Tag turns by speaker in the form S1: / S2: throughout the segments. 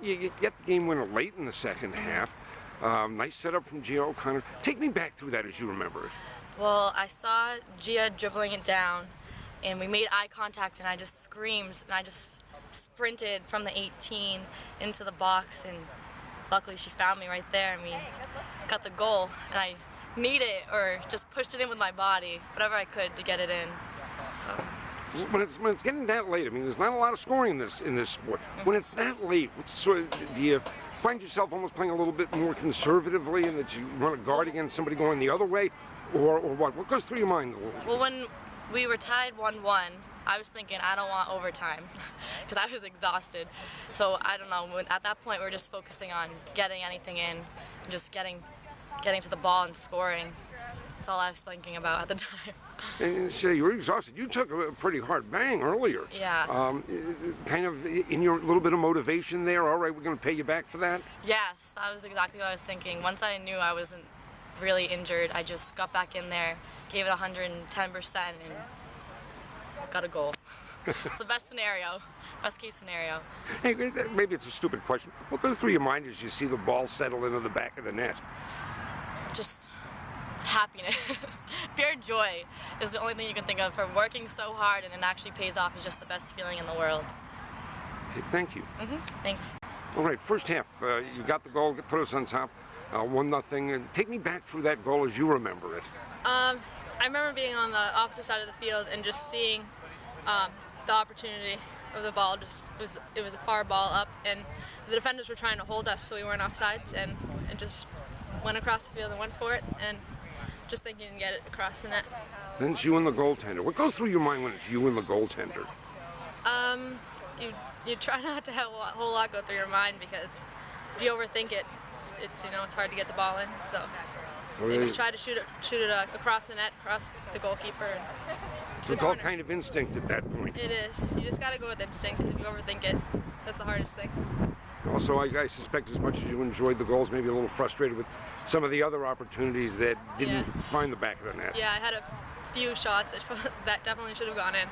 S1: you get the game winner late in the second half. Nice setup from Gia O'Connor. Take me back through that as you remember it.
S2: Well, I saw Gia dribbling it down, and we made eye contact, and I just screamed, and I just sprinted from the 18 into the box, and luckily she found me right there, and we got the goal, and I kneed it or just pushed it in with my body, whatever I could to get it in. So.
S1: When it's getting that late, I mean, there's not a lot of scoring in this sport. When it's that late, do you find yourself almost playing a little bit more conservatively, and that you run a guard against somebody going the other way, or what? What goes through your mind?
S2: Well, when we were tied 1-1, I was thinking I don't want overtime because I was exhausted. So I don't know. At that point, we were just focusing on getting anything in, and just getting to the ball and scoring. That's all I was thinking about at the time.
S1: And so you were exhausted. You took a pretty hard bang earlier.
S2: Yeah.
S1: Kind of in your little bit of motivation there. All right, we're going to pay you back for that.
S2: Yes, that was exactly what I was thinking. Once I knew I wasn't really injured, I just got back in there, gave it 110%, and got a goal. It's the best scenario, best case scenario.
S1: Hey, maybe it's a stupid question. What goes through your mind as you see the ball settle into the back of the net?
S2: Just happiness. Pure joy is the only thing you can think of. For working so hard and it actually pays off is just the best feeling in the world.
S1: Okay, thank you.
S2: Thanks.
S1: All right, first half, you got the goal that put us on top, 1-0. Take me back through that goal as you remember it.
S3: I remember being on the opposite side of the field and just seeing the opportunity of the ball. It was a far ball up, and the defenders were trying to hold us so we weren't offsides, and it just went across the field and went for it, and just thinking to get it across the net.
S1: Then it's you and the goaltender. What goes through your mind when it's you and the goaltender?
S3: You try not to have a whole lot go through your mind, because if you overthink it, it's hard to get the ball in. So you just try to shoot it across the net, across the goalkeeper. And
S1: so it's all kind of instinct at that point.
S3: It is. You just got to go with instinct, because if you overthink it, that's the hardest thing.
S1: Also, I suspect as much as you enjoyed the goals, maybe a little frustrated with some of the other opportunities that didn't find the back of the net.
S3: Yeah, I had a few shots that definitely should have gone in.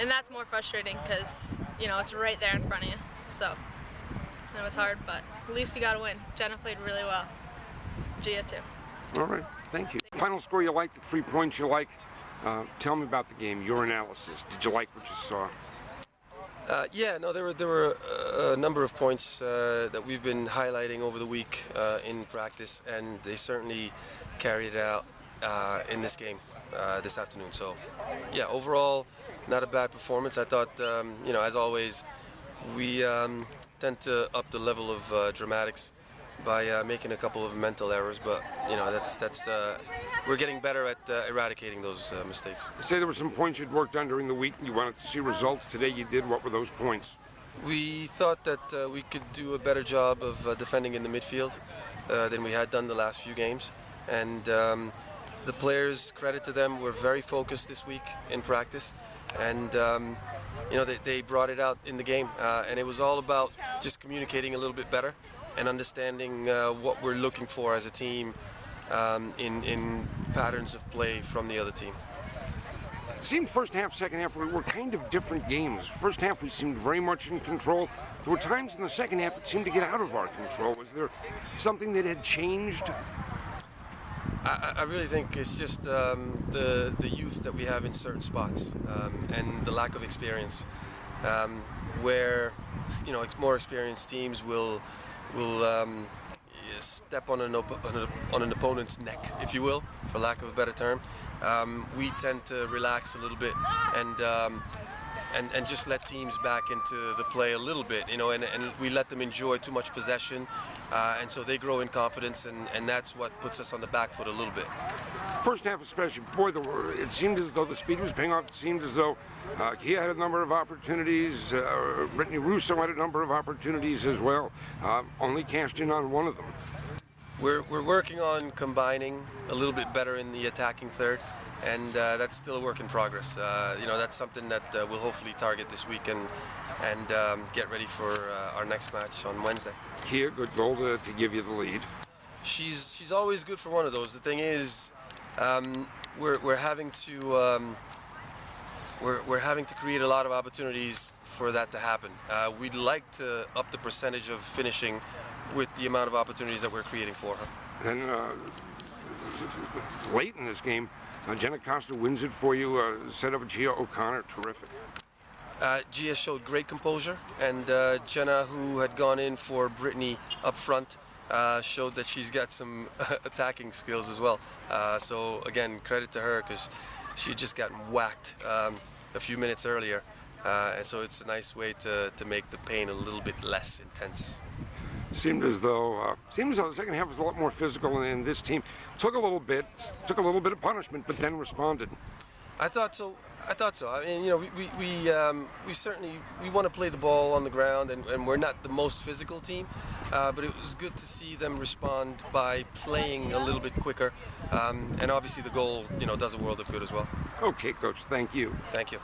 S3: And that's more frustrating because, it's right there in front of you. So it was hard, but at least we got a win. Jenna played really well. Gia too.
S1: All right, thank you. Final score you like, the 3 points you like. Tell me about the game, your analysis. Did you like what you saw?
S4: There were a number of points that we've been highlighting over the week in practice, and they certainly carried it out in this game this afternoon. So, yeah, overall, not a bad performance. I thought, as always, we tend to up the level of dramatics by making a couple of mental errors, but we're getting better at eradicating those mistakes.
S1: You say there were some points you'd worked on during the week and you wanted to see results. Today you did. What were those points?
S4: We thought that we could do a better job of defending in the midfield than we had done the last few games, and the players, credit to them, were very focused this week in practice, and they brought it out in the game, and it was all about just communicating a little bit better and understanding what we're looking for as a team in patterns of play from the other team.
S1: It seemed first half, second half were kind of different games. First half we seemed very much in control. There were times in the second half it seemed to get out of our control. Was there something that had changed?
S4: I really think it's just the youth that we have in certain spots and the lack of experience, where more experienced teams will step on an opponent's neck, if you will, for lack of a better term. We tend to relax a little bit and just let teams back into the play a little bit, and we let them enjoy too much possession, and so they grow in confidence, and that's what puts us on the back foot a little bit.
S1: First half especially, boy, it seemed as though the speed was paying off. It seemed as though Keanna had a number of opportunities, Brittany Russo had a number of opportunities as well, only cashed in on one of them.
S4: We're working on combining a little bit better in the attacking third, and that's still a work in progress. That's something that we'll hopefully target this week and get ready for our next match on Wednesday.
S1: Keanna, good goal to give you the lead.
S4: She's always good for one of those. The thing is, we're having to we're having to create a lot of opportunities for that to happen. We'd like to up the percentage of finishing with the amount of opportunities that we're creating for her.
S1: And late in this game, Jenna Costa wins it for you. Set up Gia O'Connor, terrific.
S4: Gia showed great composure, and Jenna, who had gone in for Brittany up front, showed that she's got some attacking skills as well. So again, credit to her, because she had just gotten whacked a few minutes earlier, and so it's a nice way to make the pain a little bit less intense.
S1: Seemed as though the second half was a lot more physical, and this team took a little bit of punishment, but then responded.
S4: I thought so. I mean, you know, we certainly want to play the ball on the ground, and we're not the most physical team, but it was good to see them respond by playing a little bit quicker, and obviously the goal, you know, does a world of good as well.
S1: Okay, Coach. Thank you.
S4: Thank you.